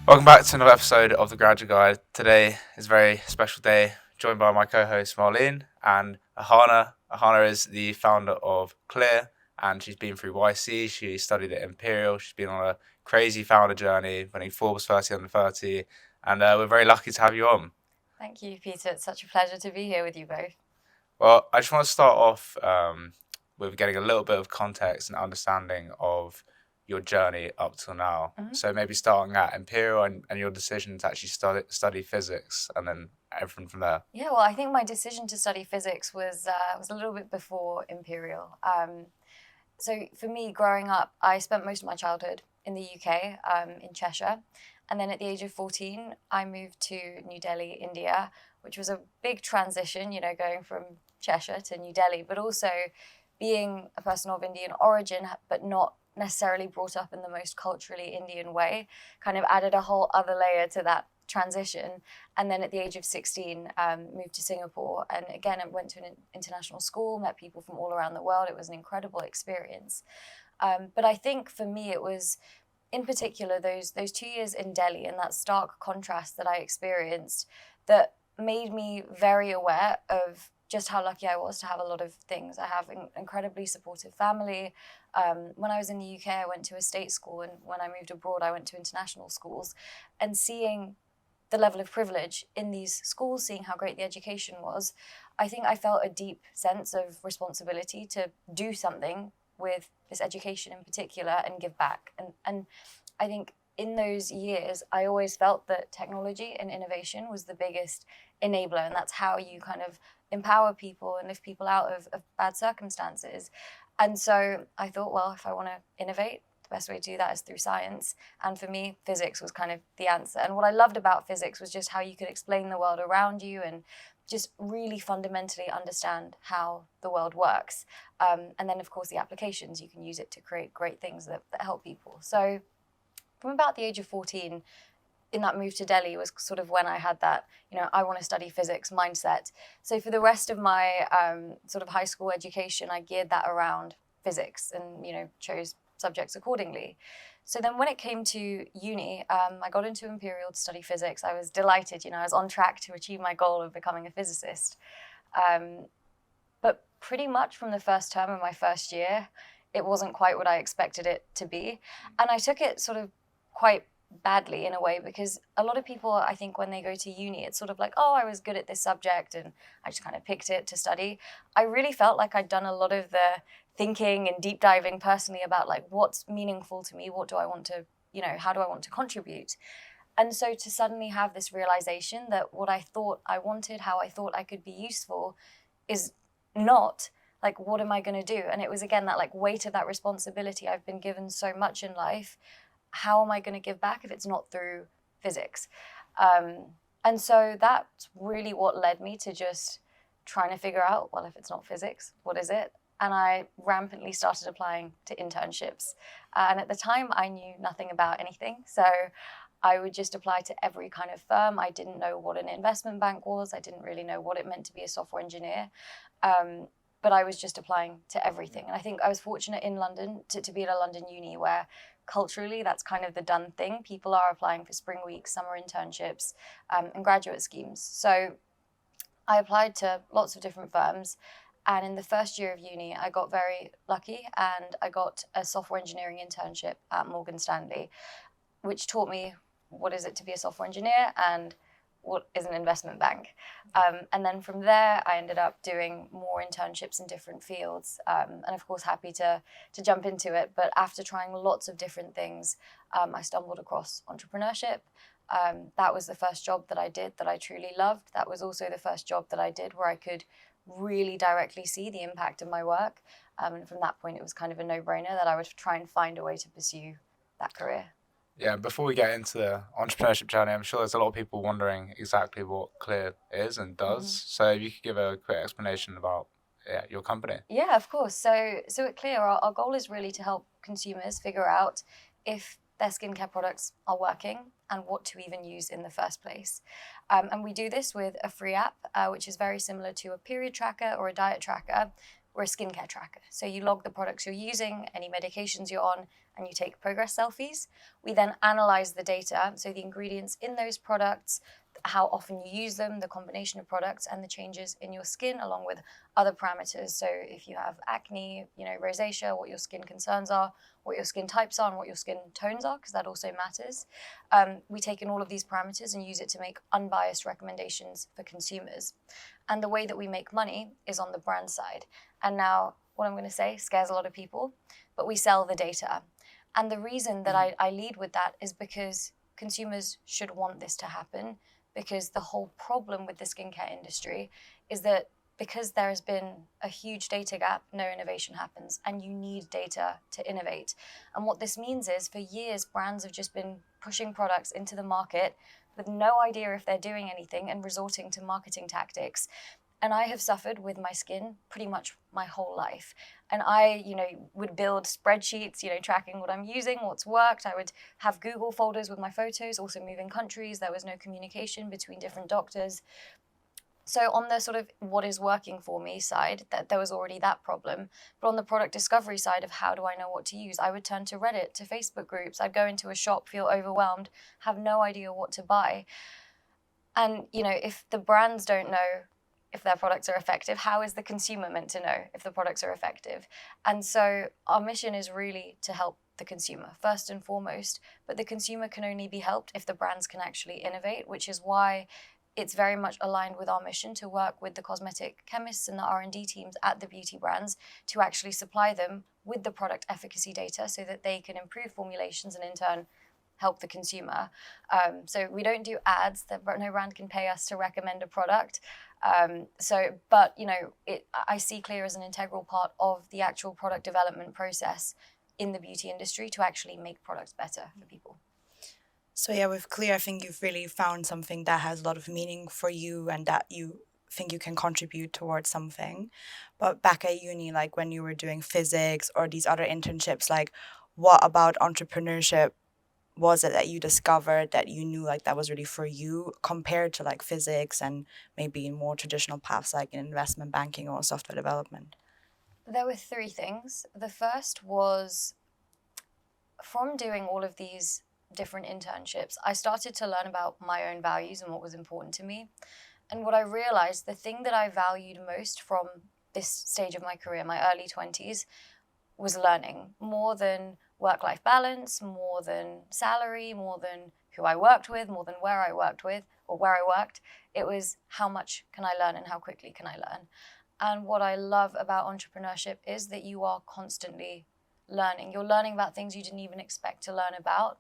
Welcome back to another episode of the Graduate Guide. Today is a very special day, joined by my co-host Marlene and Ahana. Ahana is the founder of Clear, and she's been through YC. She studied at Imperial. She's been on a crazy founder journey, winning Forbes 30 under 30, and we're very lucky to have you on. Thank you, Peter. It's such a pleasure to be here with you both. Well, I just want to start off with getting a little bit of context and understanding of your journey up till now. Mm-hmm. So maybe starting at Imperial and your decision to actually study physics and then everything from there. Yeah, well, I think my decision to study physics was a little bit before Imperial. So for me, growing up, I spent most of my childhood in the UK, in Cheshire. And then at the age of 14, I moved to New Delhi, India, which was a big transition, going from Cheshire to New Delhi, but also being a person of Indian origin, but not necessarily brought up in the most culturally Indian way, kind of added a whole other layer to that transition. And then at the age of 16, moved to Singapore. And again, I went to an international school, met people from all around the world. It was an incredible experience. But I think for me, it was in particular those 2 years in Delhi and that stark contrast that I experienced that made me very aware of just how lucky I was to have a lot of things. I have an incredibly supportive family. When I was in the UK, I went to a state school, and when I moved abroad, I went to international schools. And seeing the level of privilege in these schools, seeing how great the education was, I think I felt a deep sense of responsibility to do something with this education in particular and give back. And I think in those years, I always felt that technology and innovation was the biggest enabler, and that's how you kind of empower people and lift people out of bad circumstances. And so I thought, well, if I want to innovate, the best way to do that is through science. And for me, physics was kind of the answer. And what I loved about physics was just how you could explain the world around you and just really fundamentally understand how the world works. And then, of course, the applications, you can use it to create great things that help people. So from about the age of 14, in that move to Delhi was sort of when I had that, I want to study physics mindset. So for the rest of my sort of high school education, I geared that around physics and, chose subjects accordingly. So then when it came to uni, I got into Imperial to study physics. I was delighted, I was on track to achieve my goal of becoming a physicist. But pretty much from the first term of my first year, it wasn't quite what I expected it to be. And I took it sort of quite badly in a way, because a lot of people, I think when they go to uni, it's sort of like, oh, I was good at this subject and I just kind of picked it to study. I really felt like I'd done a lot of the thinking and deep diving personally about like what's meaningful to me, what do I want to, how do I want to contribute? And so to suddenly have this realization that what I thought I wanted, how I thought I could be useful is not, like, what am I going to do? And it was again that like weight of that responsibility. I've been given so much in life. How am I going to give back if it's not through physics? And so that's really what led me to just trying to figure out, well, if it's not physics, what is it? And I rampantly started applying to internships. And at the time, I knew nothing about anything. So I would just apply to every kind of firm. I didn't know what an investment bank was. I didn't really know what it meant to be a software engineer. But I was just applying to everything. And I think I was fortunate in London to be at a London uni where culturally that's kind of the done thing. People are applying for spring weeks, summer internships, and graduate schemes. So I applied to lots of different firms. And in the first year of uni, I got very lucky and I got a software engineering internship at Morgan Stanley, which taught me what is it to be a software engineer and what is an investment bank. And then from there, I ended up doing more internships in different fields. And of course, happy to jump into it. But after trying lots of different things, I stumbled across entrepreneurship. That was the first job that I did that I truly loved. That was also the first job that I did where I could really directly see the impact of my work. And from that point, it was kind of a no-brainer that I would try and find a way to pursue that career. Yeah, before we get into the entrepreneurship journey, I'm sure there's a lot of people wondering exactly what Clear is and does. Mm-hmm. So if you could give a quick explanation about your company. Yeah, of course. So at Clear, our goal is really to help consumers figure out if their skincare products are working and what to even use in the first place. And we do this with a free app, which is very similar to a period tracker or a diet tracker, we're a skincare tracker. So you log the products you're using, any medications you're on, and you take progress selfies. We then analyze the data, so the ingredients in those products, how often you use them, the combination of products, and the changes in your skin, along with other parameters. So if you have acne, rosacea, what your skin concerns are, what your skin types are, and what your skin tones are, because that also matters. We take in all of these parameters and use it to make unbiased recommendations for consumers. And the way that we make money is on the brand side. And now what I'm going to say scares a lot of people, but we sell the data. And the reason that I lead with that is because consumers should want this to happen, because the whole problem with the skincare industry is that because there has been a huge data gap, no innovation happens, and you need data to innovate. And what this means is, for years, brands have just been pushing products into the market with no idea if they're doing anything and resorting to marketing tactics. And I have suffered with my skin pretty much my whole life. And I, would build spreadsheets, tracking what I'm using, what's worked. I would have Google folders with my photos, also moving countries. There was no communication between different doctors. So on the sort of what is working for me side, that there was already that problem. But on the product discovery side of how do I know what to use, I would turn to Reddit, to Facebook groups. I'd go into a shop, feel overwhelmed, have no idea what to buy. And, if the brands don't know if their products are effective, how is the consumer meant to know if the products are effective? And so our mission is really to help the consumer first and foremost, but the consumer can only be helped if the brands can actually innovate, which is why it's very much aligned with our mission to work with the cosmetic chemists and the R&D teams at the beauty brands to actually supply them with the product efficacy data so that they can improve formulations and in turn help the consumer. So we don't do ads. No brand can pay us to recommend a product. But I see Clear as an integral part of the actual product development process in the beauty industry to actually make products better for people. So yeah, with Clear, I think you've really found something that has a lot of meaning for you and that you think you can contribute towards something. But back at uni, like when you were doing physics or these other internships, like what about entrepreneurship was it that you discovered that you knew like that was really for you compared to like physics and maybe in more traditional paths like in investment banking or software development? There were three things. The first was from doing all of these different internships, I started to learn about my own values and what was important to me. And what I realized, the thing that I valued most from this stage of my career, my early 20s, was learning more than work-life balance, more than salary, more than who I worked with, more than where I worked with or where I worked. It was how much can I learn and how quickly can I learn? And what I love about entrepreneurship is that you are constantly learning. You're learning about things you didn't even expect to learn about.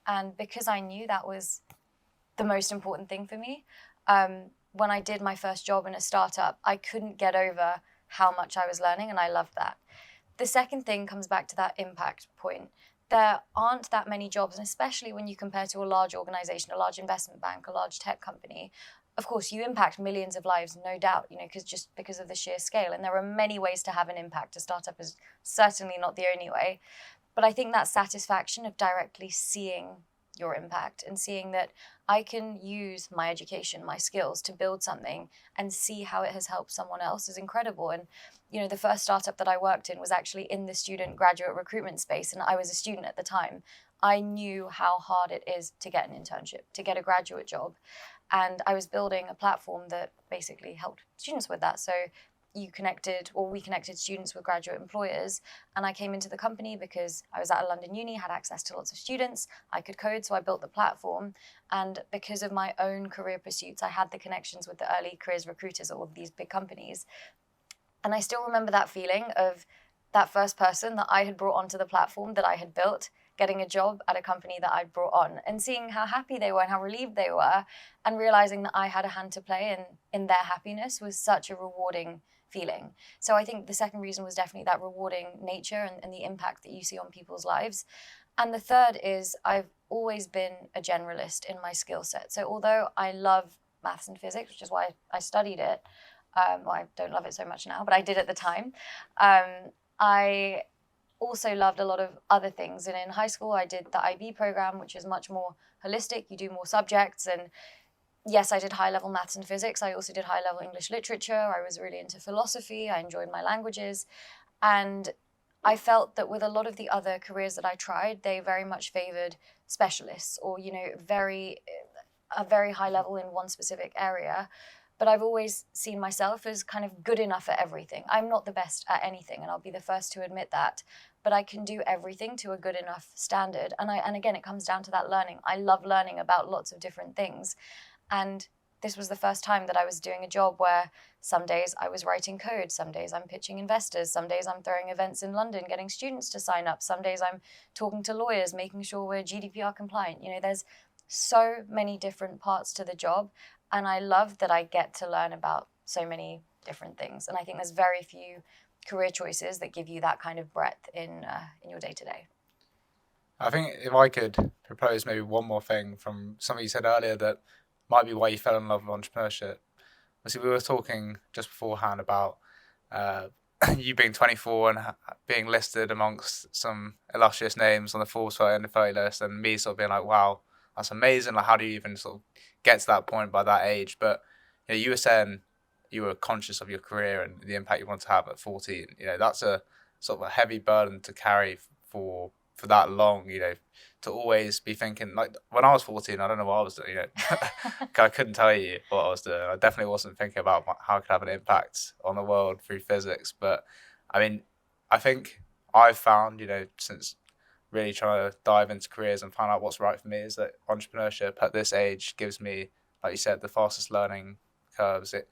And because I knew that was the most important thing for me, when I did my first job in a startup, I couldn't get over how much I was learning, and I loved that. The second thing comes back to that impact point. There aren't that many jobs, and especially when you compare to a large organization, a large investment bank, a large tech company, of course, you impact millions of lives, no doubt, because of the sheer scale. And there are many ways to have an impact. A startup is certainly not the only way. But I think that satisfaction of directly seeing your impact and seeing that I can use my education, my skills to build something and see how it has helped someone else is incredible. And, the first startup that I worked in was actually in the student graduate recruitment space. And I was a student at the time. I knew how hard it is to get an internship, to get a graduate job. And I was building a platform that basically helped students with that. So we connected students with graduate employers. And I came into the company because I was at a London uni, had access to lots of students. I could code, so I built the platform. And because of my own career pursuits, I had the connections with the early careers recruiters at all of these big companies. And I still remember that feeling of that first person that I had brought onto the platform that I had built, getting a job at a company that I'd brought on and seeing how happy they were and how relieved they were and realizing that I had a hand to play in their happiness was such a rewarding feeling. So I think the second reason was definitely that rewarding nature and the impact that you see on people's lives. And the third is I've always been a generalist in my skill set. So although I love maths and physics, which is why I studied it, I don't love it so much now, but I did at the time. I also loved a lot of other things. And in high school, I did the IB program, which is much more holistic. You do more subjects. And yes, I did high-level maths and physics. I also did high-level English literature. I was really into philosophy. I enjoyed my languages. And I felt that with a lot of the other careers that I tried, they very much favored specialists or, a very high level in one specific area. But I've always seen myself as kind of good enough at everything. I'm not the best at anything, and I'll be the first to admit that. But I can do everything to a good enough standard. And again, it comes down to that learning. I love learning about lots of different things. And this was the first time that I was doing a job where some days I was writing code, some days I'm pitching investors, some days I'm throwing events in London, getting students to sign up, some days I'm talking to lawyers, making sure we're GDPR compliant. There's so many different parts to the job, and I love that I get to learn about so many different things. And I think there's very few career choices that give you that kind of breadth in your day-to-day. I think if I could propose maybe one more thing from something you said earlier that might be why you fell in love with entrepreneurship. Obviously, we were talking just beforehand about you being 24 and being listed amongst some illustrious names on the Forbes 30 and the 30 list, and me sort of being like, wow, that's amazing. Like, how do you even sort of get to that point by that age? But you were saying you were conscious of your career and the impact you want to have at 14. That's a sort of a heavy burden to carry for that long, to always be thinking, like when I was 14, I don't know what I was doing, I couldn't tell you what I was doing. I definitely wasn't thinking about how I could have an impact on the world through physics. But I mean, I think I've found, since really trying to dive into careers and find out what's right for me, is that entrepreneurship at this age gives me, like you said, the fastest learning curves. It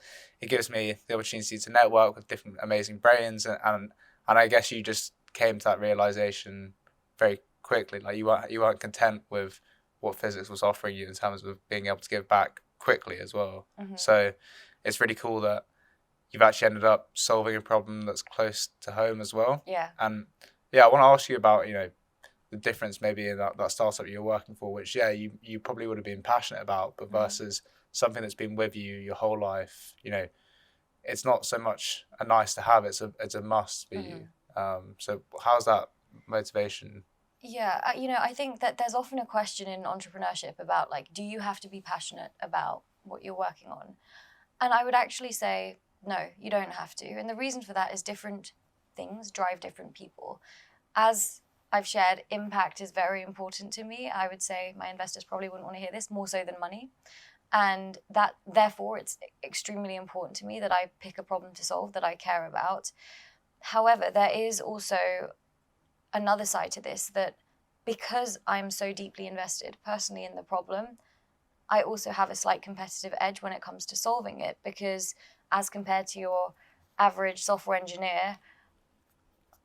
gives me the opportunity to network with different amazing brains, and I guess you just came to that realization very quickly. Like you weren't content with what physics was offering you in terms of being able to give back quickly as well. Mm-hmm. So it's really cool that you've actually ended up solving a problem that's close to home as well. Yeah. And I want to ask you about, the difference maybe in that startup you're working for, which you probably would have been passionate about, but versus something that's been with you your whole life. It's not so much a nice to have, it's a must for you. So how's that motivation? Yeah, I think that there's often a question in entrepreneurship about, like, do you have to be passionate about what you're working on? And I would actually say, no, you don't have to. And the reason for that is different things drive different people. As I've shared, impact is very important to me. I would say my investors probably wouldn't want to hear this, more so than money. And that, therefore, it's extremely important to me that I pick a problem to solve that I care about. However, there is also another side to this, that because I'm so deeply invested personally in the problem, I also have a slight competitive edge when it comes to solving it, because as compared to your average software engineer,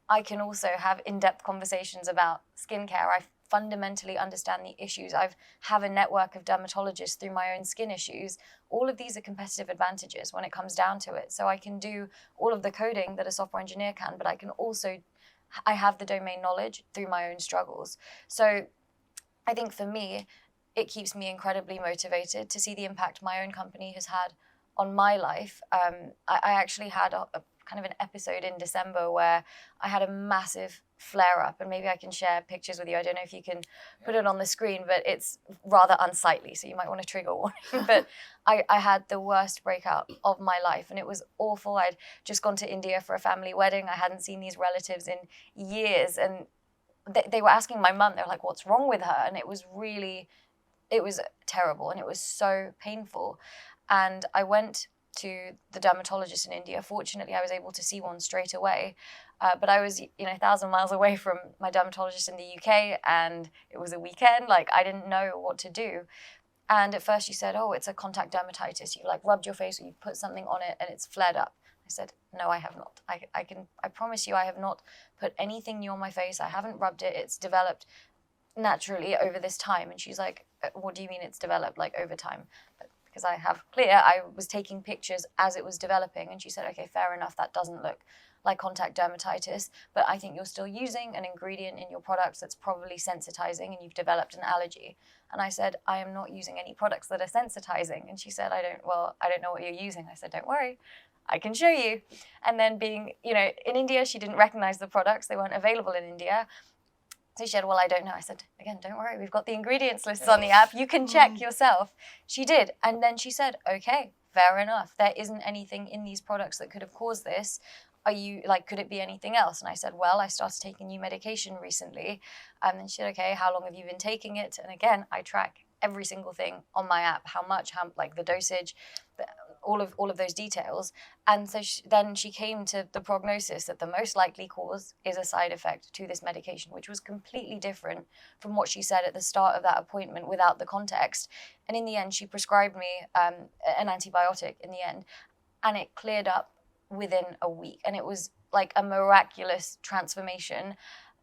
I can also have in-depth conversations about skincare. I fundamentally understand the issues. I have a network of dermatologists through my own skin issues. All of these are competitive advantages when it comes down to it. So I can do all of the coding that a software engineer can, but I have the domain knowledge through my own struggles. So I think for me, it keeps me incredibly motivated to see the impact my own company has had on my life. I actually had a kind of an episode in December where I had a massive flare up, and maybe I can share pictures with you. I don't know if you can put it on the screen, but it's rather unsightly, so you might want to trigger warning. But I had the worst breakout of my life, and it was awful. I'd just gone to India for a family wedding. I hadn't seen these relatives in years, and they were asking my mum, they were like, what's wrong with her? And it was terrible, and it was so painful. And I went to the dermatologist in India. Fortunately, I was able to see one straight away. But I was, 1,000 miles away from my dermatologist in the UK, and it was a weekend. Like, I didn't know what to do. And at first she said, oh, it's a contact dermatitis. You rubbed your face or you put something on it and it's flared up. I said, no, I have not. I promise you, I have not put anything new on my face. I haven't rubbed it. It's developed naturally over this time. And she's like, what do you mean it's developed over time? Because I was taking pictures as it was developing. And she said, okay, fair enough. That doesn't look like contact dermatitis, but I think you're still using an ingredient in your products that's probably sensitizing, and you've developed an allergy. And I said, I am not using any products that are sensitizing. And she said, I don't know what you're using. I said, don't worry, I can show you. And then being, in India, she didn't recognize the products. They weren't available in India. So she said, well, I don't know. I said, again, don't worry. We've got the ingredients lists on the app. You can check yourself. She did. And then she said, okay, fair enough. There isn't anything in these products that could have caused this. Are you like, could it be anything else? And I said, well, I started taking new medication recently. And then she said, okay, how long have you been taking it? And again, I track every single thing on my app, how much, how like the dosage, all of those details. And so then she came to the prognosis that the most likely cause is a side effect to this medication, which was completely different from what she said at the start of that appointment without the context. And in the end, she prescribed me an antibiotic in the end, and it cleared up within a week. And it was like a miraculous transformation.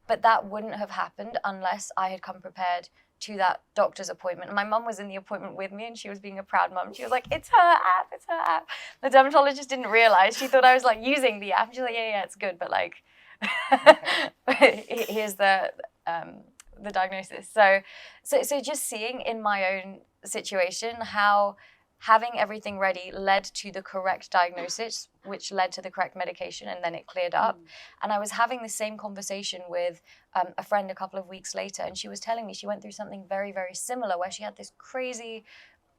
But that wouldn't have happened unless I had come prepared to that doctor's appointment. And my mum was in the appointment with me, and she was being a proud mum. She was like, it's her app, it's her app. The dermatologist didn't realize. She thought I was like using the app. She's like, yeah, it's good, but like, here's the diagnosis. So just seeing in my own situation how having everything ready led to the correct diagnosis, which led to the correct medication, and then it cleared up. And I was having the same conversation with a friend a couple of weeks later, and she was telling me she went through something very, very similar where she had this crazy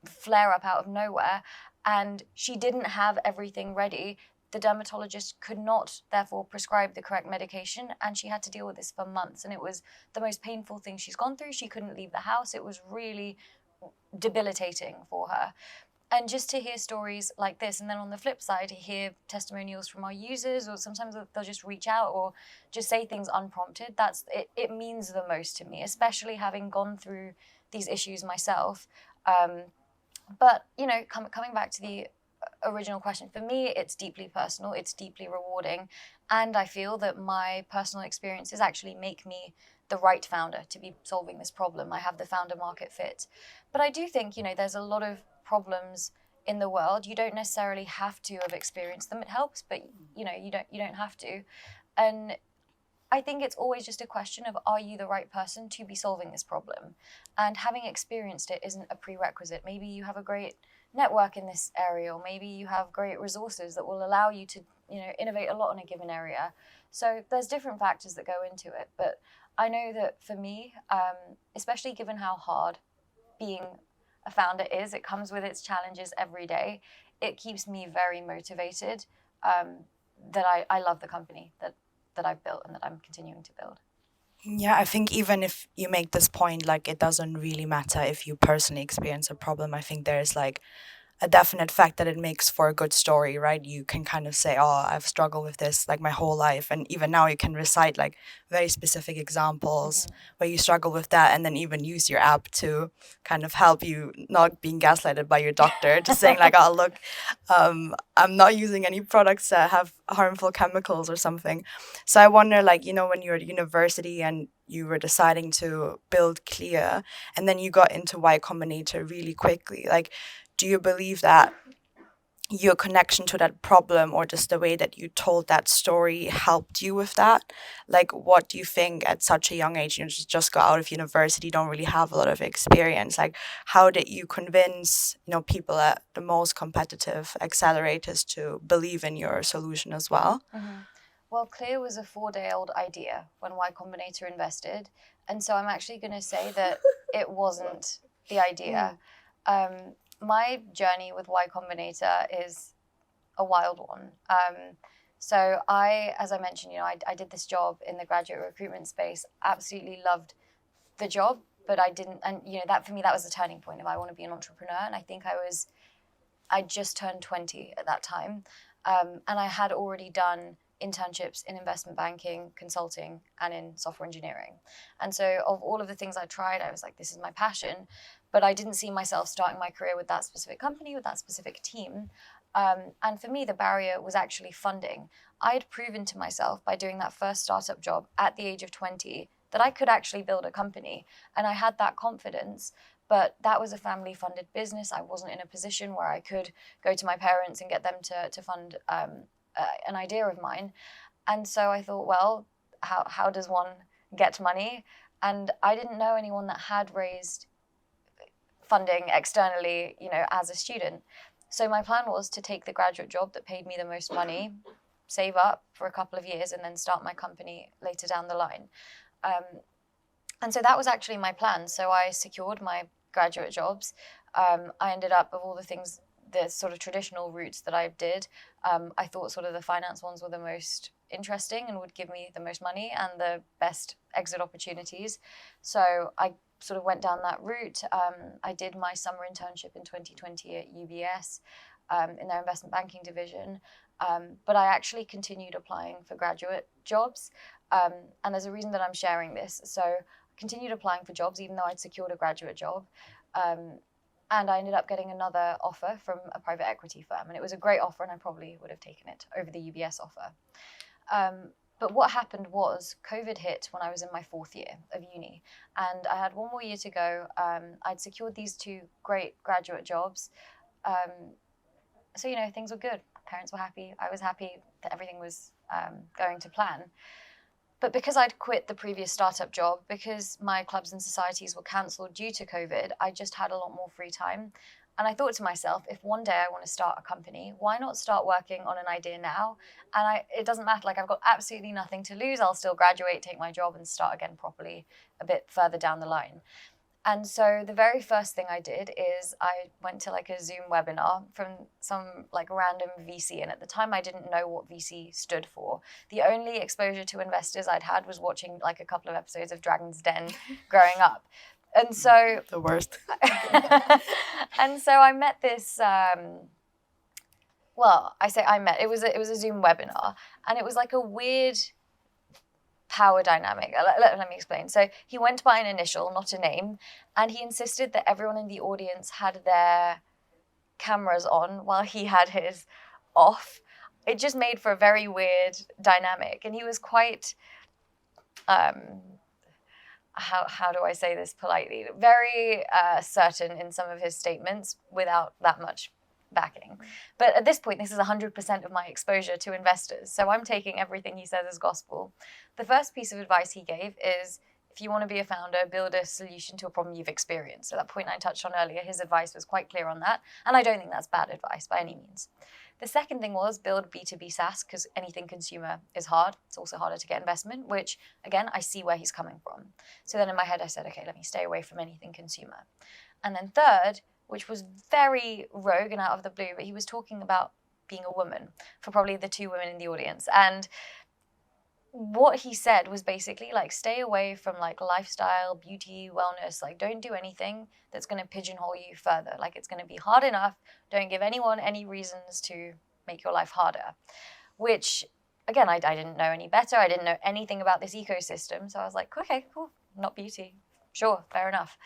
flare-up out of nowhere, and she didn't have everything ready. The dermatologist could not, therefore, prescribe the correct medication, and she had to deal with this for months. And it was the most painful thing she's gone through. She couldn't leave the house. It was really debilitating for her. And just to hear stories like this, and then on the flip side, to hear testimonials from our users, or sometimes they'll just reach out or just say things unprompted, it means the most to me, especially having gone through these issues myself. But, you know, coming back to the original question, for me, it's deeply personal, it's deeply rewarding. And I feel that my personal experiences actually make me the right founder to be solving this problem. I have the founder market fit. But I do think, you know, there's a lot of problems in the world. You don't necessarily have to have experienced them. It helps, but you know, you don't have to. And I think it's always just a question of, are you the right person to be solving this problem? And having experienced it isn't a prerequisite. Maybe you have a great network in this area, or maybe you have great resources that will allow you to, you know, innovate a lot in a given area. So there's different factors that go into it. But I know that for me, especially given how hard being a founder is, it comes with its challenges every day. It keeps me very motivated that I love the company that I've built and that I'm continuing to build. Yeah, I think even if you make this point, like, it doesn't really matter if you personally experience a problem. I think there's like a definite fact that it makes for a good story, right? You can kind of say, oh, I've struggled with this like my whole life. And even now you can recite like very specific examples where you struggle with that, and then even use your app to kind of help you not being gaslighted by your doctor, just saying like, oh, look, I'm not using any products that have harmful chemicals or something. So I wonder, like, you know, when you're at university and you were deciding to build Clear, and then you got into Y Combinator really quickly, like, do you believe that your connection to that problem, or just the way that you told that story, helped you with that? Like, what do you think at such a young age? You just got out of university, don't really have a lot of experience. Like, how did you convince, you know, people at the most competitive accelerators to believe in your solution as well? Well, Clear was a 4-day-old idea when Y Combinator invested. And so I'm actually going to say that it wasn't the idea. My journey with Y Combinator is a wild one. So as I mentioned, you know, I did this job in the graduate recruitment space, absolutely loved the job, but I didn't, and you know, that for me, that was the turning point of I want to be an entrepreneur. And I think I just turned 20 at that time. And I had already done internships in investment banking, consulting, and in software engineering. And so of all of the things I tried, I was like, this is my passion. But I didn't see myself starting my career with that specific company, with that specific team. And for me, the barrier was actually funding. I had proven to myself by doing that first startup job at the age of 20 that I could actually build a company. And I had that confidence. But that was a family-funded business. I wasn't in a position where I could go to my parents and get them to fund an idea of mine. And so I thought, well, how does one get money? And I didn't know anyone that had raised funding externally, you know, as a student. So my plan was to take the graduate job that paid me the most money, save up for a couple of years, and then start my company later down the line. And so that was actually my plan. So I secured my graduate jobs. I ended up, of all the things, the sort of traditional routes that I did, I thought sort of the finance ones were the most interesting and would give me the most money and the best exit opportunities. So I sort of went down that route. I did my summer internship in 2020 at UBS in their investment banking division. But I actually continued applying for graduate jobs. And there's a reason that I'm sharing this. So I continued applying for jobs even though I'd secured a graduate job. And I ended up getting another offer from a private equity firm. And it was a great offer, and I probably would have taken it over the UBS offer. But what happened was COVID hit when I was in my 4th year of uni. And I had one more year to go. I'd secured these 2 great graduate jobs. So, you know, things were good. Parents were happy. I was happy that everything was going to plan. But because I'd quit the previous startup job, because my clubs and societies were cancelled due to COVID, I just had a lot more free time. And I thought to myself, if one day I want to start a company, why not start working on an idea now? And it doesn't matter, like I've got absolutely nothing to lose. I'll still graduate, take my job and start again properly a bit further down the line. And so the very first thing I did is I went to like a Zoom webinar from some like random VC. And at the time I didn't know what VC stood for. The only exposure to investors I'd had was watching like a couple of episodes of Dragon's Den growing up. And so The worst. and so I met this well, I say I met. It was a Zoom webinar, and it was like a weird power dynamic. Let me explain. So he went by an initial, not a name, and he insisted that everyone in the audience had their cameras on while he had his off. It just made for a very weird dynamic, and he was quite how do I say this politely? Very certain in some of his statements without that much backing. But at this point, this is 100% of my exposure to investors. So I'm taking everything he says as gospel. The first piece of advice he gave is, if you want to be a founder, build a solution to a problem you've experienced. So that point I touched on earlier, his advice was quite clear on that. And I don't think that's bad advice by any means. The second thing was build B2B SaaS, because anything consumer is hard. It's also harder to get investment, which, again, I see where he's coming from. So then in my head, I said, okay, let me stay away from anything consumer. And then third, which was very rogue and out of the blue, but he was talking about being a woman for probably the 2 women in the audience. And what he said was basically like, stay away from like lifestyle, beauty, wellness. Like, don't do anything that's going to pigeonhole you further. Like, it's going to be hard enough. Don't give anyone any reasons to make your life harder. Which, again, I didn't know any better. I didn't know anything about this ecosystem. So I was like, okay, cool. Not beauty. Sure, fair enough.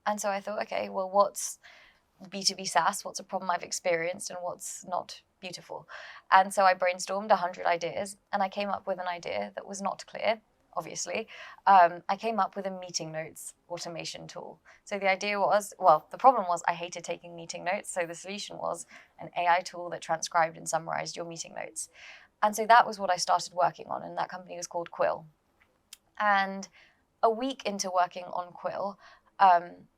And so I thought, okay, well, what's B2B SaaS? What's a problem I've experienced and what's not beautiful? And so I brainstormed 100 ideas, and I came up with an idea that was not clear, obviously. I came up with a meeting notes automation tool. So the idea was, well, the problem was I hated taking meeting notes. So the solution was an AI tool that transcribed and summarized your meeting notes. And so that was what I started working on, and that company was called Quill. And a week into working on Quill,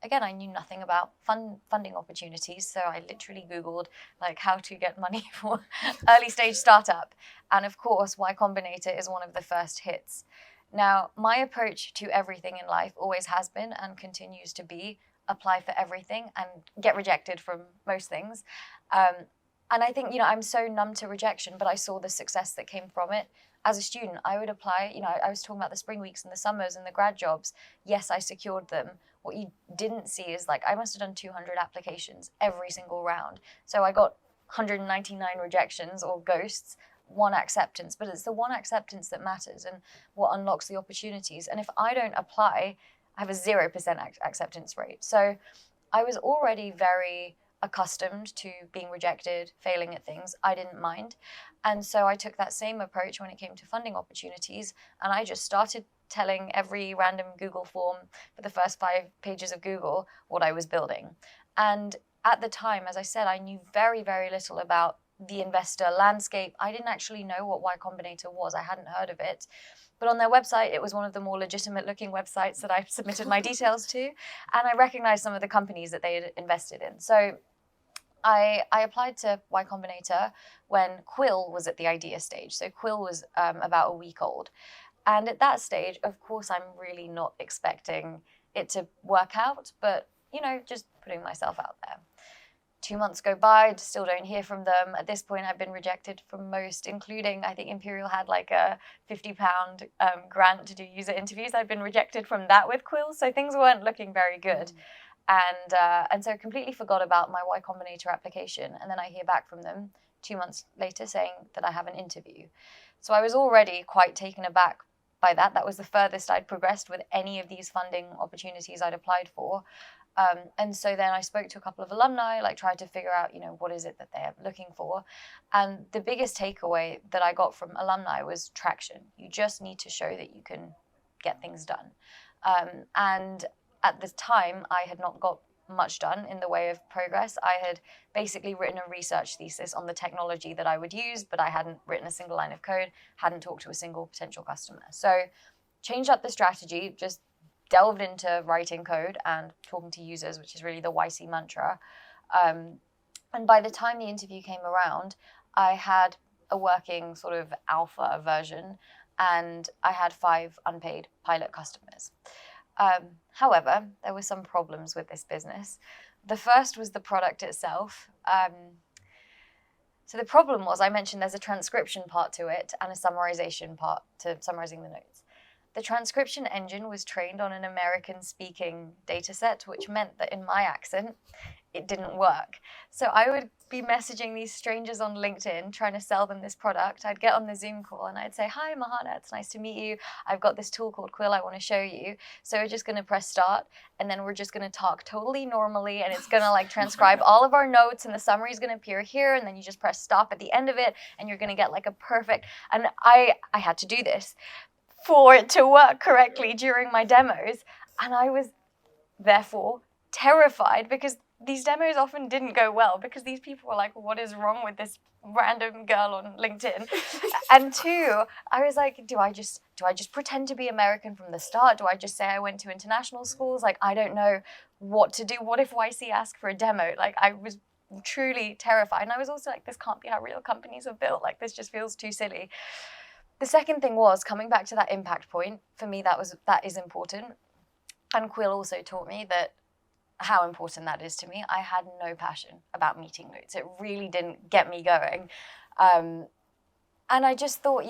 again, I knew nothing about funding opportunities, so I literally Googled like how to get money for early stage startup. And of course, Y Combinator is one of the first hits. Now, my approach to everything in life always has been and continues to be apply for everything and get rejected from most things. And I think, I'm so numb to rejection, but I saw the success that came from it. As a student, I would apply, I was talking about the spring weeks and the summers and the grad jobs. Yes, I secured them. What you didn't see is like, I must have done 200 applications every single round. So I got 199 rejections or ghosts, 1 acceptance, but it's the 1 acceptance that matters and what unlocks the opportunities. And if I don't apply, I have a 0% acceptance rate. So I was already very accustomed to being rejected, failing at things. I didn't mind. And so I took that same approach when it came to funding opportunities, and I just started telling every random Google form for the first 5 pages of Google what I was building. And at the time, as I said, I knew very, very little about the investor landscape. I didn't actually know what Y Combinator was. I hadn't heard of it. But on their website, it was one of the more legitimate looking websites that I submitted my details to. And I recognized some of the companies that they had invested in. So I applied to Y Combinator when Quill was at the idea stage. So Quill was about a week old. And at that stage, of course, I'm really not expecting it to work out, but, just putting myself out there. 2 months go by, still don't hear from them. At this point, I've been rejected from most, including, I think Imperial had like a £50 grant to do user interviews. I've been rejected from that with Quill, so things weren't looking very good. And so completely forgot about my Y Combinator application. And then I hear back from them 2 months later saying that I have an interview. So I was already quite taken aback by that. That was the furthest I'd progressed with any of these funding opportunities I'd applied for. And so then I spoke to a couple of alumni, like tried to figure out, what is it that they're looking for. And the biggest takeaway that I got from alumni was traction. You just need to show that you can get things done. And at the time, I had not got much done in the way of progress. I had basically written a research thesis on the technology that I would use, but I hadn't written a single line of code, hadn't talked to a single potential customer. So changed up the strategy, just delved into writing code and talking to users, which is really the YC mantra. And by the time the interview came around, I had a working sort of alpha version, and I had 5 unpaid pilot customers. However, there were some problems with this business. The first was the product itself. So the problem was, I mentioned there's a transcription part to it and a summarization part to summarizing the notes. The transcription engine was trained on an American-speaking data set, which meant that in my accent, it didn't work. So I would be messaging these strangers on LinkedIn, trying to sell them this product. I'd get on the Zoom call and I'd say, "Hi, Ahana, it's nice to meet you. I've got this tool called Quill I want to show you. So we're just going to press start, and then we're just going to talk totally normally, and it's going to transcribe all of our notes, and the summary is going to appear here, and then you just press stop at the end of it, and you're going to get a perfect..." And I had to do this for it to work correctly during my demos. And I was therefore terrified, because these demos often didn't go well, because these people were like, "What is wrong with this random girl on LinkedIn?" And 2, I was like, do I just pretend to be American from the start? Do I just say I went to international schools? I don't know what to do. What if YC asked for a demo? I was truly terrified. And I was also like, this can't be how real companies are built. This just feels too silly. The second thing was, coming back to that impact point, for me that is important. And Quill also taught me that how important that is to me. I had no passion about meeting notes. It really didn't get me going. And I just thought,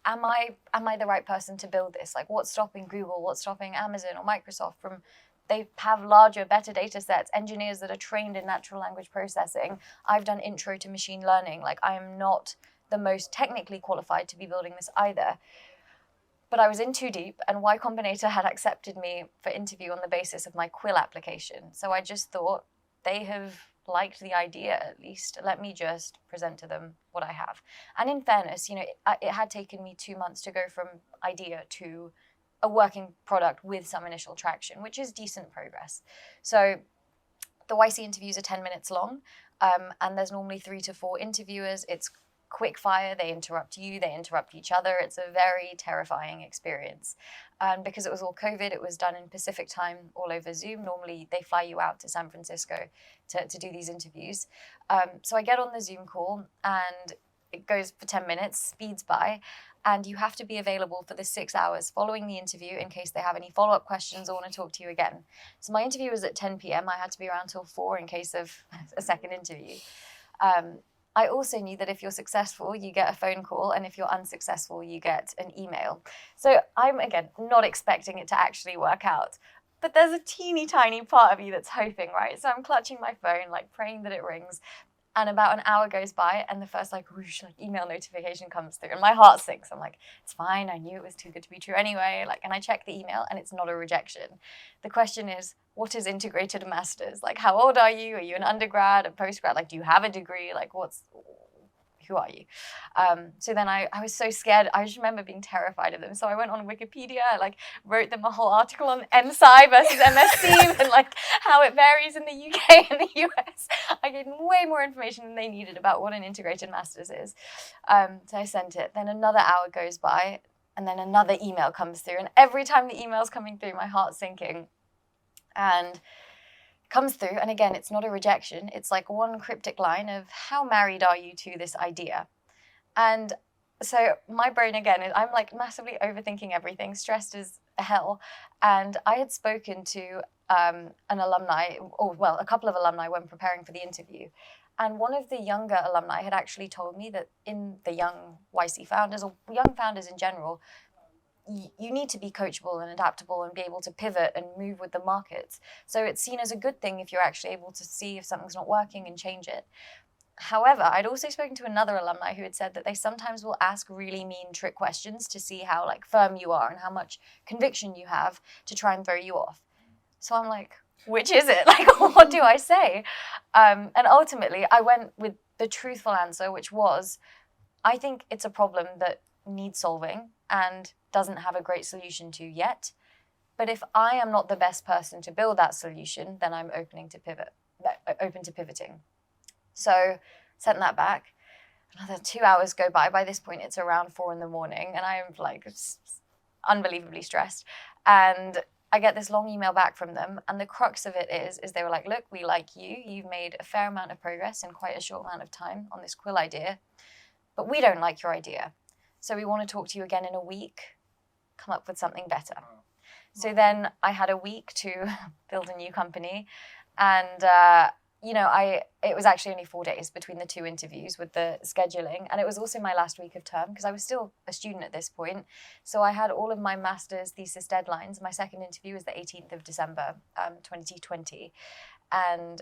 am I the right person to build this? What's stopping Google? What's stopping Amazon or Microsoft from... They have larger, better data sets, engineers that are trained in natural language processing. I've done intro to machine learning. I am not the most technically qualified to be building this either. But I was in too deep, and Y Combinator had accepted me for interview on the basis of my Quill application. So I just thought, they have liked the idea at least. Let me just present to them what I have. And in fairness, it had taken me 2 months to go from idea to a working product with some initial traction, which is decent progress. So the YC interviews are 10 minutes long, and there's normally 3 to 4 interviewers. It's quick fire. They interrupt you, they interrupt each other. It's a very terrifying experience. And because it was all COVID, it was done in Pacific time, all over Zoom. Normally they fly you out to San Francisco to do these interviews. So I get on the Zoom call, and it goes for 10 minutes, speeds by, and you have to be available for the 6 hours following the interview in case they have any follow-up questions or want to talk to you again. So my interview was at 10 p.m. I had to be around till 4 in case of a second interview. I also knew that if you're successful, you get a phone call, and if you're unsuccessful, you get an email. So I'm, again, not expecting it to actually work out. But there's a teeny tiny part of you that's hoping, right? So I'm clutching my phone, praying that it rings. And about an hour goes by, and the first whoosh, email notification comes through, and my heart sinks. I'm like, it's fine. I knew it was too good to be true anyway. And I check the email, and it's not a rejection. The question is, what is integrated masters? How old are you? Are you an undergrad, a postgrad? Do you have a degree? Who are you? So then I was so scared. I just remember being terrified of them. So I went on Wikipedia, wrote them a whole article on MSci versus MSc and how it varies in the UK and the US. I gave them way more information than they needed about what an integrated masters is. So I sent it. Then another hour goes by, and then another email comes through. And every time the email's coming through, my heart's sinking. And comes through, and again, it's not a rejection. It's one cryptic line of, how married are you to this idea? And So my brain again, I'm like massively overthinking everything, stressed as hell. And I had spoken to an alumni, or well, a couple of alumni when preparing for the interview. And one of the younger alumni had actually told me that in the young YC founders, or young founders in general, you need to be coachable and adaptable and be able to pivot and move with the markets. So it's seen as a good thing if you're actually able to see if something's not working and change it. However, I'd also spoken to another alumni who had said that they sometimes will ask really mean trick questions to see how like firm you are and how much conviction you have to try and throw you off. So I'm like, which is it? Like, what do I say? And ultimately, I went with the truthful answer, which was, I think it's a problem that needs solving and doesn't have a great solution to yet. But if I am not the best person to build that solution, then I'm open to pivoting. So sent that back. Another 2 hours go by. By this point, it's around 4 a.m, and I'm like unbelievably stressed. And I get this long email back from them, and the crux of it is they were like, look, we like you. You've made a fair amount of progress in quite a short amount of time on this quill idea, but we don't like your idea. So we want to talk to you again in a week, come up with something better. So then I had a week to build a new company, and it was actually only 4 days between the two interviews with the scheduling, and it was also my last week of term because I was still a student at this point. So I had all of my master's thesis deadlines. My second interview was the 18th of December, 2020, and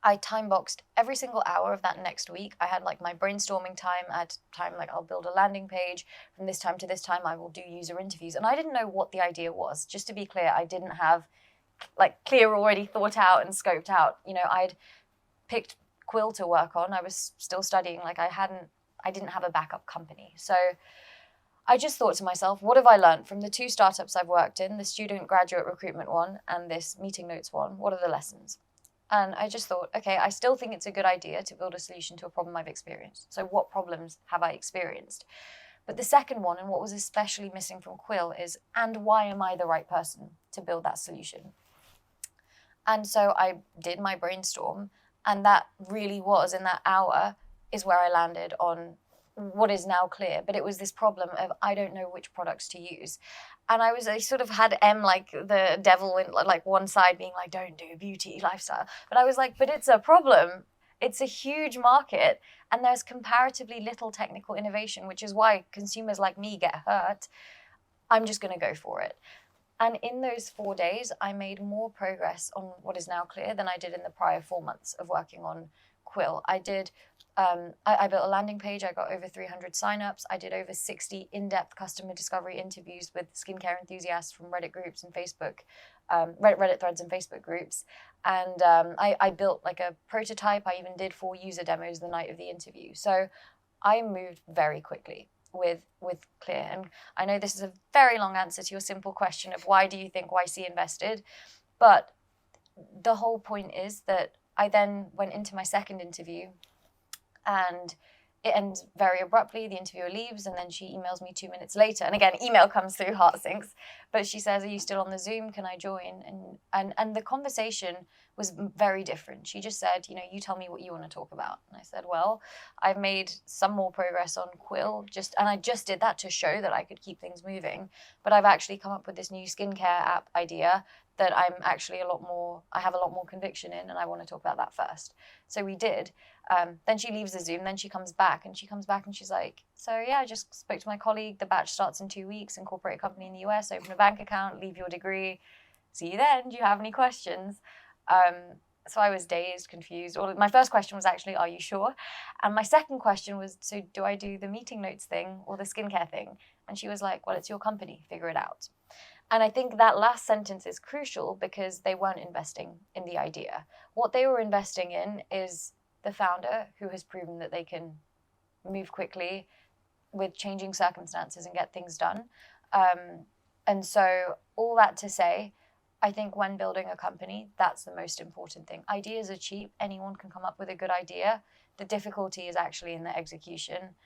I time boxed every single hour of that next week. I had like my brainstorming time. I had time like I'll build a landing page. From this time to this time, I will do user interviews. And I didn't know what the idea was. Just to be clear, I didn't have like clear already thought out and scoped out. I'd picked Quill to work on. I was still studying. Like I didn't have a backup company. So I just thought to myself, what have I learned from the two startups I've worked in, the student graduate recruitment one and this meeting notes one? What are the lessons? And I just thought, okay, I still think it's a good idea to build a solution to a problem I've experienced. So what problems have I experienced? But the second one, and what was especially missing from Quill, is, and why am I the right person to build that solution? And so I did my brainstorm, and that really was, in that hour, is where I landed on what is now clear. But it was this problem of I don't know which products to use. And I sort of had like the devil in like one side being like, don't do beauty, lifestyle. But I was like, but it's a problem. It's a huge market, and there's comparatively little technical innovation, which is why consumers like me get hurt. I'm just going to go for it. And in those 4 days, I made more progress on what is now clear than I did in the prior 4 months of working on Quill. I built a landing page. I got over 300 signups. I did over 60 in-depth customer discovery interviews with skincare enthusiasts from Reddit groups and Facebook, Reddit threads and Facebook groups. And I built like a prototype. I even did 4 user demos the night of the interview. So I moved very quickly with Clear. And I know this is a very long answer to your simple question of why do you think YC invested? But the whole point is that I then went into my second interview, and it ends very abruptly. The interviewer leaves, and then she emails me 2 minutes later. And again, email comes through, heart sinks. But she says, are you still on the Zoom? Can I join? And the conversation was very different. She just said, you tell me what you want to talk about. And I said, well, I've made some more progress on Quill, and I just did that to show that I could keep things moving. But I've actually come up with this new skincare app idea that I have a lot more conviction in, and I want to talk about that first. So we did. Then she leaves the Zoom, then she comes back and she's like, so yeah, I just spoke to my colleague. The batch starts in 2 weeks, incorporate a company in the US, open a bank account, leave your degree. See you then. Do you have any questions? So I was dazed, confused. My first question was actually, are you sure? And my second question was, so do I do the meeting notes thing or the skincare thing? And she was like, well, it's your company. Figure it out. And I think that last sentence is crucial because they weren't investing in the idea. What they were investing in is the founder who has proven that they can move quickly with changing circumstances and get things done. And so all that to say, I think when building a company, that's the most important thing. Ideas are cheap. Anyone can come up with a good idea. The difficulty is actually in the execution.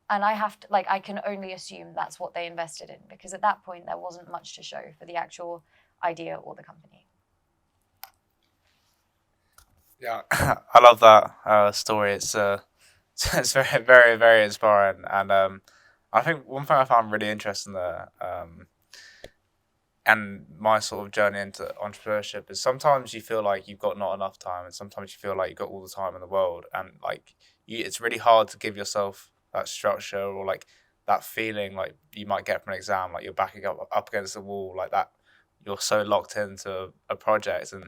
And I can only assume that's what they invested in, because at that point, there wasn't much to show for the actual idea or the company. Yeah, I love that story. It's So it's very, very, very inspiring. And I think one thing I found really interesting there, and my sort of journey into entrepreneurship, is sometimes you feel like you've got not enough time, and sometimes you feel like you've got all the time in the world, and like it's really hard to give yourself that structure, or like that feeling like you might get from an exam, like you're backing up against the wall, like that you're so locked into a project. And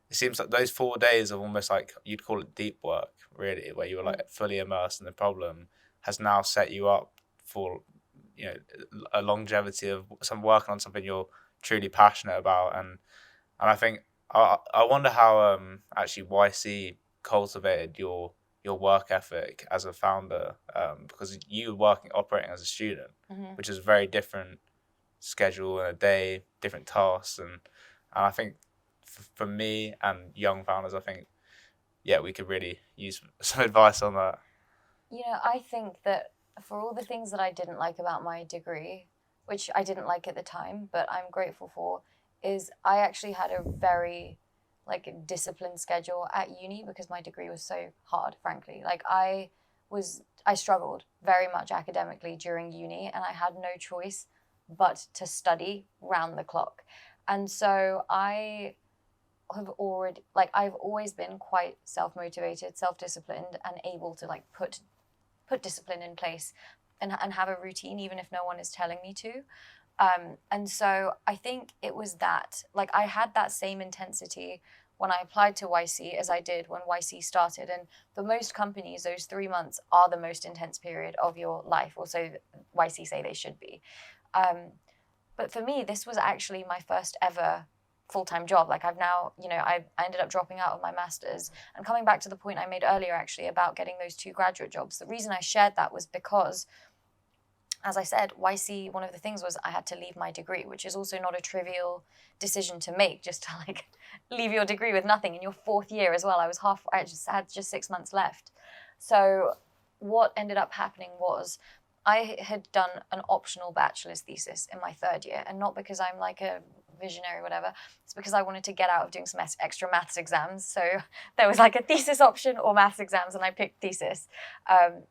it seems like those 4 days of almost like you'd call it deep work, really, where you were like fully immersed in the problem, has now set you up for, you know, a longevity of some working on something you're truly passionate about. And I think I wonder how actually YC cultivated your work ethic as a founder, because you were operating as a student, which is a very different schedule and a day, different tasks. And I think for me and young founders, I think, yeah, we could really use some advice on that. You know, I think that for all the things that I didn't like about my degree, which I didn't like at the time, but I'm grateful for, is I actually had a very like disciplined schedule at uni because my degree was so hard, frankly. Like I struggled very much academically during uni, and I had no choice but to study round the clock. And so I've always been quite self-motivated, self-disciplined, and able to like put discipline in place and have a routine even if no one is telling me to. And so I think it was that, like, I had that same intensity when I applied to YC as I did when YC started. And for most companies, those 3 months are the most intense period of your life, or so YC say they should be. But for me, this was actually my first ever full-time job. Like I've now, you know, I ended up dropping out of my master's. And coming back to the point I made earlier, actually, about getting those 2 graduate jobs, the reason I shared that was because, as I said, YC, one of the things was I had to leave my degree, which is also not a trivial decision to make, just to like leave your degree with nothing in your 4th year as well. I had just 6 months left. So what ended up happening was I had done an optional bachelor's thesis in my 3rd year, and not because I'm like a visionary or whatever, it's because I wanted to get out of doing some extra maths exams. So there was like a thesis option or maths exams, and I picked thesis.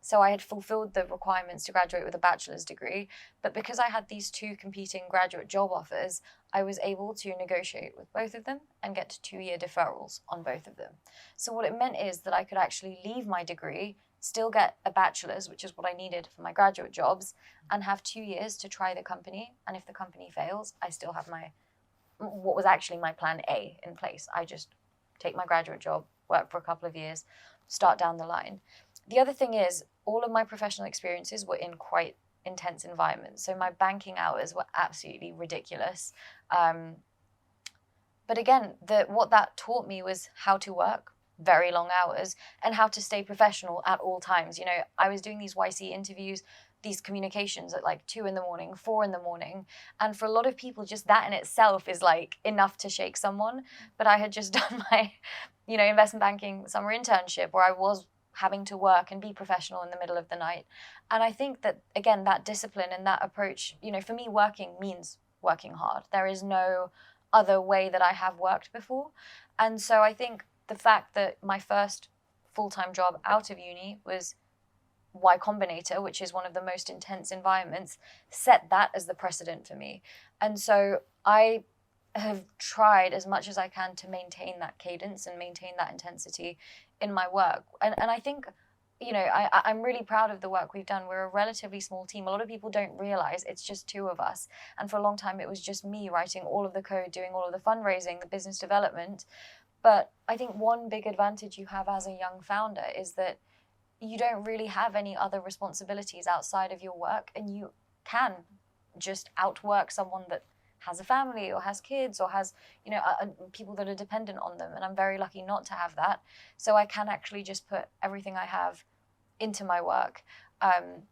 So I had fulfilled the requirements to graduate with a bachelor's degree, but because I had these 2 competing graduate job offers, I was able to negotiate with both of them and get 2-year deferrals on both of them. So what it meant is that I could actually leave my degree, still get a bachelor's, which is what I needed for my graduate jobs, and have 2 years to try the company. And if the company fails, I still have what was actually my plan A in place. I just take my graduate job, work for a couple of years, start down the line. The other thing is, all of my professional experiences were in quite intense environments. So my banking hours were absolutely ridiculous. But again, what that taught me was how to work very long hours and how to stay professional at all times. You know, I was doing these YC interviews, these communications at like 2 a.m, 4 a.m. And for a lot of people, just that in itself is like enough to shake someone. But I had just done my, you know, investment banking summer internship where I was having to work and be professional in the middle of the night. And I think that, again, that discipline and that approach, you know, for me, working means working hard. There is no other way that I have worked before. And so I think the fact that my first full-time job out of uni was Y Combinator, which is one of the most intense environments, set that as the precedent for me. And so I have tried as much as I can to maintain that cadence and maintain that intensity in my work. And I think, you know, I'm really proud of the work we've done. We're a relatively small team. A lot of people don't realize it's just 2 of us. And for a long time, it was just me writing all of the code, doing all of the fundraising, the business development. But I think one big advantage you have as a young founder is that you don't really have any other responsibilities outside of your work, and you can just outwork someone that has a family or has kids or has, you know, people that are dependent on them. And I'm very lucky not to have that. So I can actually just put everything I have into my work. And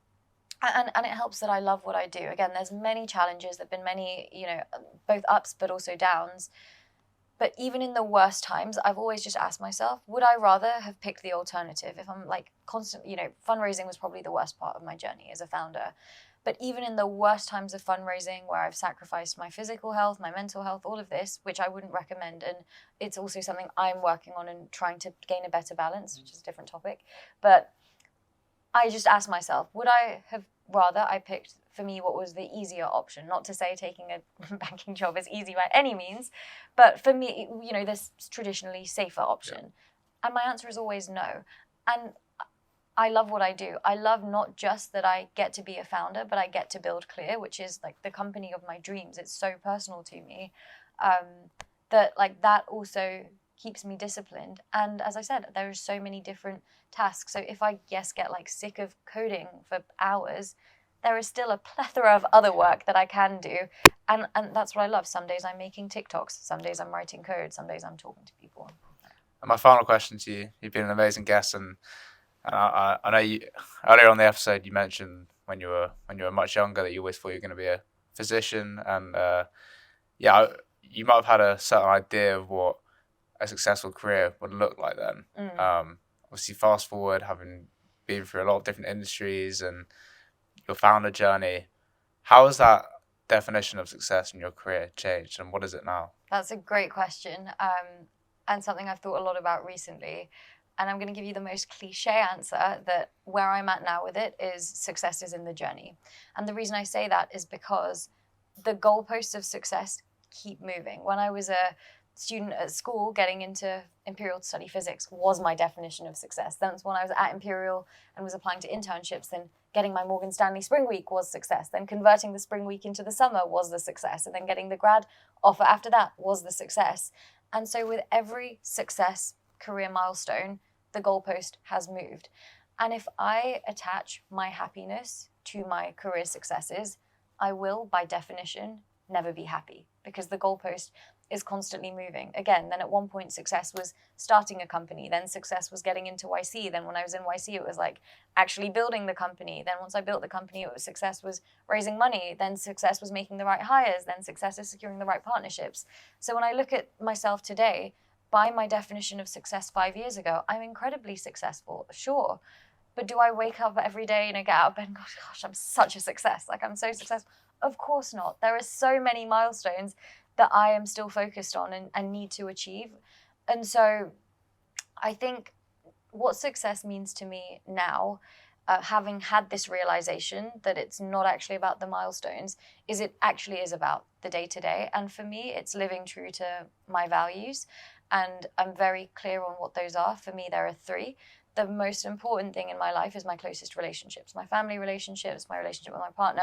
it helps that I love what I do. Again, there's many challenges. There've been many, you know, both ups but also downs. But even in the worst times, I've always just asked myself, would I rather have picked the alternative? If I'm like constant, you know, fundraising was probably the worst part of my journey as a founder. But even in the worst times of fundraising, where I've sacrificed my physical health, my mental health, all of this, which I wouldn't recommend. And it's also something I'm working on and trying to gain a better balance, which is a different topic. But I just asked myself, would I have rather I picked for me what was the easier option? Not to say taking a banking job is easy by any means, but for me, this traditionally safer option. Yeah. And my answer is always no. And I love what I do. I love not just that I get to be a founder, but I get to build Clear, which is like the company of my dreams. It's so personal to me that also keeps me disciplined. And as I said, there are so many different tasks. So if I get like sick of coding for hours, there is still a plethora of other work that I can do. And that's what I love. Some days I'm making TikToks. Some days I'm writing code. Some days I'm talking to people. And my final question to you, you've been an amazing guest, and I know you earlier on the episode you mentioned when you were much younger that you always thought you were going to be a physician, and you might have had a certain idea of what a successful career would look like then. Obviously, fast forward, having been through a lot of different industries and your founder journey, how has that definition of success in your career changed, and what is it now? That's a great question, and something I've thought a lot about recently. And I'm going to give you the most cliche answer, that where I'm at now with it is success is in the journey. And the reason I say that is because the goalposts of success keep moving. When I was a student at school, getting into Imperial to study physics was my definition of success. Then when I was at Imperial and was applying to internships, then getting my Morgan Stanley Spring Week was success. Then converting the Spring Week into the summer was the success. And then getting the grad offer after that was the success. And so with every success career milestone, the goalpost has moved. And if I attach my happiness to my career successes, I will, by definition, never be happy, because the goalpost is constantly moving. Again, then at one point success was starting a company, then success was getting into YC, then when I was in YC it was like actually building the company, then once I built the company success was raising money, then success was making the right hires, then success is securing the right partnerships. So when I look at myself today, by my definition of success 5 years ago, I'm incredibly successful, sure. But do I wake up every day and get out of bed and go, gosh, I'm such a success, like I'm so successful? Of course not. There are so many milestones that I am still focused on and need to achieve. And so I think what success means to me now, having had this realization that it's not actually about the milestones, is it actually is about the day-to-day. And for me, it's living true to my values. And I'm very clear on what those are. For me, there are 3. The most important thing in my life is my closest relationships, my family relationships, my relationship with my partner.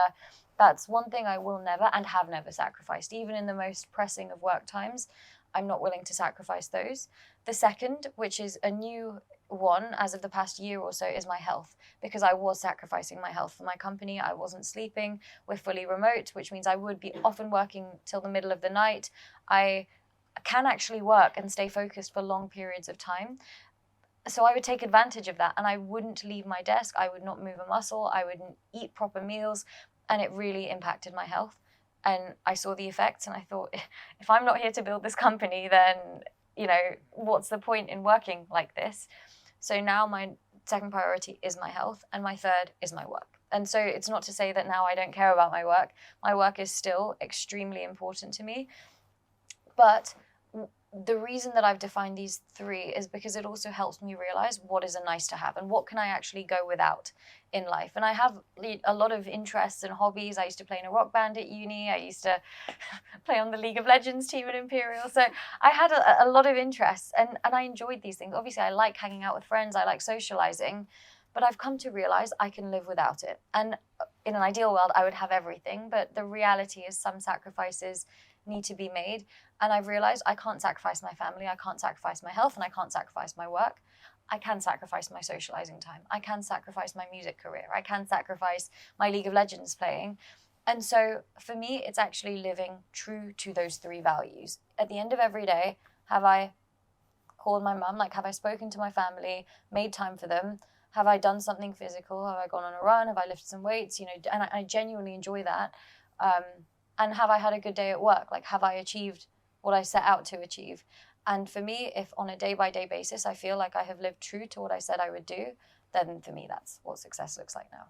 That's one thing I will never and have never sacrificed. Even in the most pressing of work times, I'm not willing to sacrifice those. The second, which is a new one as of the past year or so, is my health, because I was sacrificing my health for my company. I wasn't sleeping. We're fully remote, which means I would be often working till the middle of the night. I can actually work and stay focused for long periods of time. So I would take advantage of that, and I wouldn't leave my desk. I would not move a muscle. I wouldn't eat proper meals, and it really impacted my health. And I saw the effects, and I thought, if I'm not here to build this company, then, what's the point in working like this? So now my second priority is my health, and my third is my work. And so it's not to say that now I don't care about my work. My work is still extremely important to me. But the reason that I've defined these 3 is because it also helps me realize what is a nice to have and what can I actually go without in life. And I have a lot of interests and hobbies. I used to play in a rock band at uni. I used to play on the League of Legends team at Imperial. So I had a lot of interests, and I enjoyed these things. Obviously, I like hanging out with friends. I like socializing. But I've come to realize I can live without it. And in an ideal world, I would have everything. But the reality is some sacrifices need to be made. And I've realized I can't sacrifice my family, I can't sacrifice my health, and I can't sacrifice my work. I can sacrifice my socializing time. I can sacrifice my music career. I can sacrifice my League of Legends playing. And so for me, it's actually living true to those 3 values. At the end of every day, have I called my mum? Like, have I spoken to my family, made time for them? Have I done something physical? Have I gone on a run? Have I lifted some weights? And I genuinely enjoy that. And have I had a good day at work? Like, have I achieved what I set out to achieve? And for me, if on a day-by-day basis, I feel like I have lived true to what I said I would do, then for me, that's what success looks like now.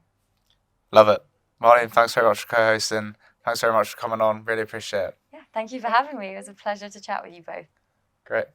Love it. Marlene, thanks very much for co-hosting. Thanks very much for coming on. Really appreciate it. Yeah, thank you for having me. It was a pleasure to chat with you both. Great.